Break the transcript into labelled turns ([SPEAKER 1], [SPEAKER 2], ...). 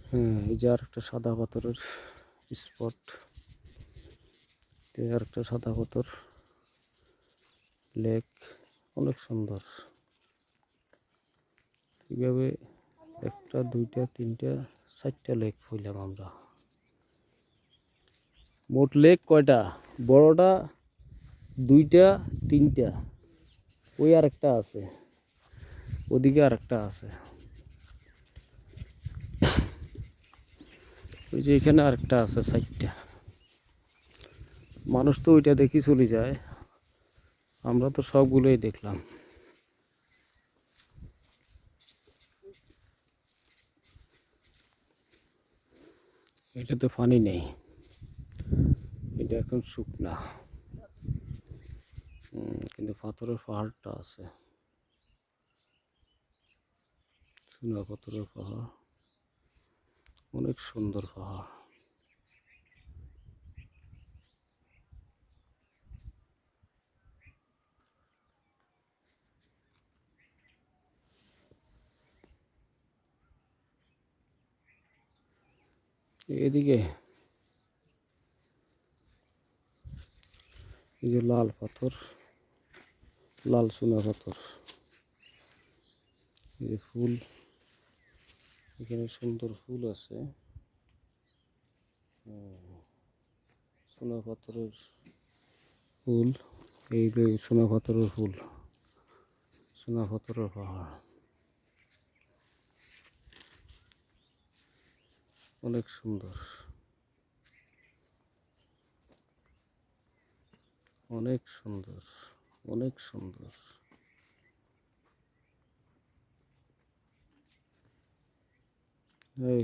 [SPEAKER 1] হ্যাঁ, এই যে আর একটা সাদা পাথরের স্পট, আর একটা সাদা পাথর লেক, অনেক সুন্দর। এইভাবে একটা দুইটা তিনটা চারটা লেক হইলাম আমরা। মোট লেক কয়টা? বড়টা দুইটা তিনটা, ওই আর একটা আছে, ওদিকে আর একটা আছে, ওই যে এখানে আরেকটা আছে, চারটা। মানুষ তো ওইটা দেখি চলে যায়, আমরা তো সবগুলোই দেখলাম। এটাতে পানি নেই, এটা এখন শুকনা, কিন্তু পাথরের পাহাড়টা আছে, চুনা পাথরের পাহাড়, অনেক সুন্দর পাহাড়। এদিকে এই যে লাল পাথর, লাল চুনা পাথর, এই যে ফুল, এখানে সুন্দর ফুল আছে, চুনা পাথরের ফুল, এই যে চুনা পাথরের ফুল, চুনা পাথরের পাহাড়, অনেক সুন্দর, অনেক সুন্দর, অনেক সুন্দর। এই